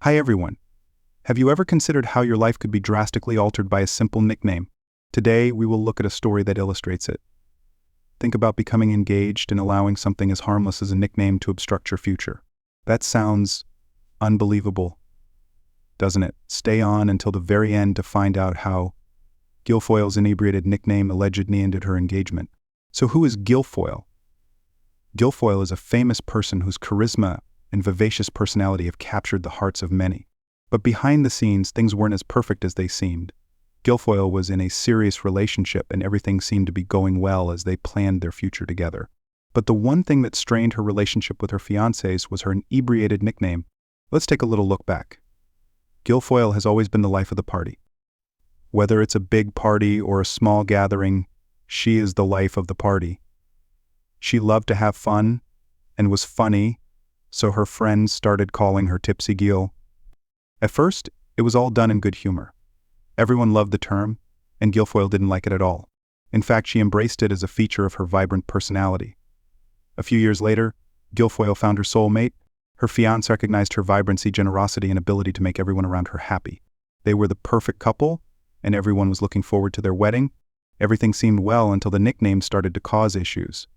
Hi everyone. Have you ever considered how your life could be drastically altered by a simple nickname? Today, we will look at a story that illustrates it. Think about becoming engaged and allowing something as harmless as a nickname to obstruct your future. That sounds unbelievable, doesn't it? Stay on until the very end to find out how Guilfoyle's inebriated nickname allegedly ended her engagement. So who is Guilfoyle? Guilfoyle is a famous person whose charisma and vivacious personality have captured the hearts of many. But behind the scenes, things weren't as perfect as they seemed. Guilfoyle was in a serious relationship and everything seemed to be going well as they planned their future together. But the one thing that strained her relationship with her fiancés was her inebriated nickname. Let's take a little look back. Guilfoyle has always been the life of the party. Whether it's a big party or a small gathering, she is the life of the party. She loved to have fun and was funny, so her friends started calling her Tipsy Gil. At first, it was all done in good humor. Everyone loved the term, and Guilfoyle didn't like it at all. In fact, she embraced it as a feature of her vibrant personality. A few years later, Guilfoyle found her soulmate. Her fiancé recognized her vibrancy, generosity, and ability to make everyone around her happy. They were the perfect couple, and everyone was looking forward to their wedding. Everything seemed well until the nickname started to cause issues.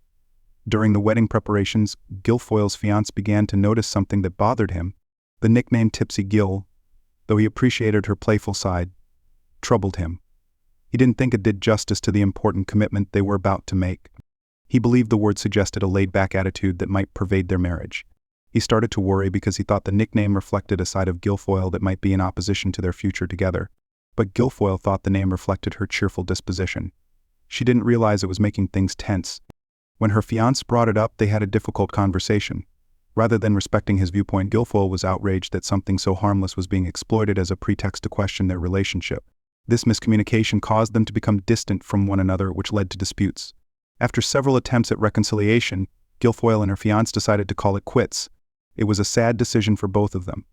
During the wedding preparations, Guilfoyle's fiancé began to notice something that bothered him. The nickname Tipsy Gil, though he appreciated her playful side, troubled him. He didn't think it did justice to the important commitment they were about to make. He believed the word suggested a laid-back attitude that might pervade their marriage. He started to worry because he thought the nickname reflected a side of Guilfoyle that might be in opposition to their future together. But Guilfoyle thought the name reflected her cheerful disposition. She didn't realize it was making things tense. When her fiancé brought it up, they had a difficult conversation. Rather than respecting his viewpoint, Guilfoyle was outraged that something so harmless was being exploited as a pretext to question their relationship. This miscommunication caused them to become distant from one another, which led to disputes. After several attempts at reconciliation, Guilfoyle and her fiancé decided to call it quits. It was a sad decision for both of them.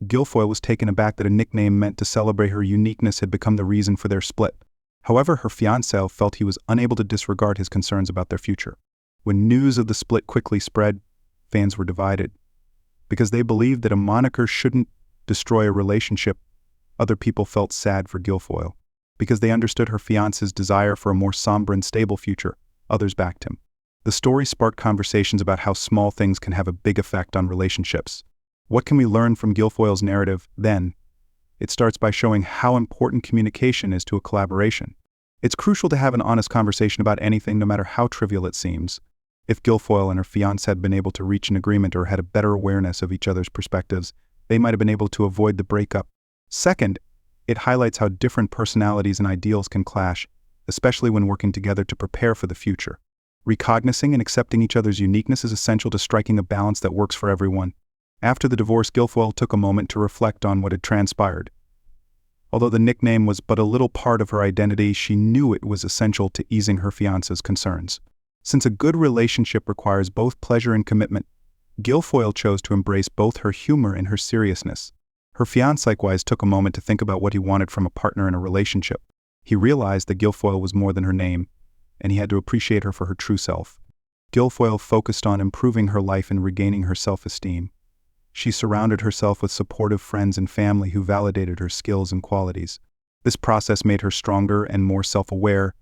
Guilfoyle was taken aback that a nickname meant to celebrate her uniqueness had become the reason for their split. However, her fiancé felt he was unable to disregard his concerns about their future. When news of the split quickly spread, fans were divided. Because they believed that a moniker shouldn't destroy a relationship, other people felt sad for Guilfoyle. Because they understood her fiancé's desire for a more somber and stable future, others backed him. The story sparked conversations about how small things can have a big effect on relationships. What can we learn from Guilfoyle's narrative, then? It starts by showing how important communication is to a collaboration. It's crucial to have an honest conversation about anything, no matter how trivial it seems. If Guilfoyle and her fiancé had been able to reach an agreement or had a better awareness of each other's perspectives, they might have been able to avoid the breakup. Second, it highlights how different personalities and ideals can clash, especially when working together to prepare for the future. Recognizing and accepting each other's uniqueness is essential to striking a balance that works for everyone. After the divorce, Guilfoyle took a moment to reflect on what had transpired. Although the nickname was but a little part of her identity, she knew it was essential to easing her fiancé's concerns. Since a good relationship requires both pleasure and commitment, Guilfoyle chose to embrace both her humor and her seriousness. Her fiancé likewise took a moment to think about what he wanted from a partner in a relationship. He realized that Guilfoyle was more than her name, and he had to appreciate her for her true self. Guilfoyle focused on improving her life and regaining her self-esteem. She surrounded herself with supportive friends and family who validated her skills and qualities. This process made her stronger and more self-aware,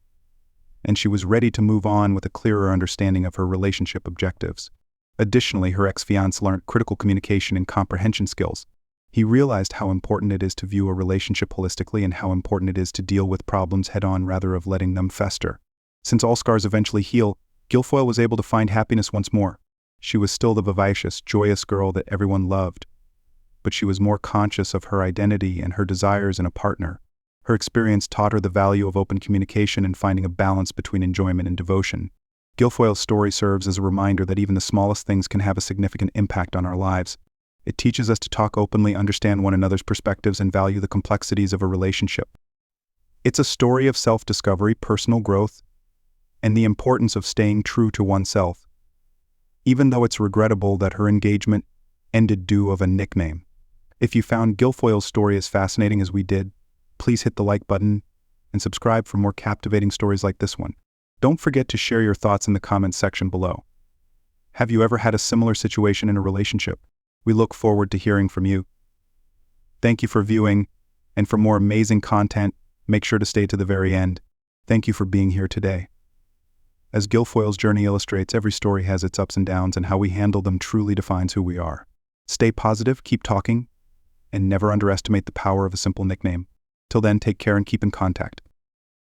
and she was ready to move on with a clearer understanding of her relationship objectives. Additionally, her ex-fiancé learned critical communication and comprehension skills. He realized how important it is to view a relationship holistically and how important it is to deal with problems head-on rather than letting them fester. Since all scars eventually heal, Guilfoyle was able to find happiness once more. She was still the vivacious, joyous girl that everyone loved, but she was more conscious of her identity and her desires in a partner. Her experience taught her the value of open communication and finding a balance between enjoyment and devotion. Guilfoyle's story serves as a reminder that even the smallest things can have a significant impact on our lives. It teaches us to talk openly, understand one another's perspectives, and value the complexities of a relationship. It's a story of self-discovery, personal growth, and the importance of staying true to oneself, even though it's regrettable that her engagement ended due of a nickname. If you found Guilfoyle's story as fascinating as we did, please hit the like button and subscribe for more captivating stories like this one. Don't forget to share your thoughts in the comments section below. Have you ever had a similar situation in a relationship? We look forward to hearing from you. Thank you for viewing, and for more amazing content, make sure to stay to the very end. Thank you for being here today. As Guilfoyle's journey illustrates, every story has its ups and downs, and how we handle them truly defines who we are. Stay positive, keep talking, and never underestimate the power of a simple nickname. Till then, take care and keep in contact.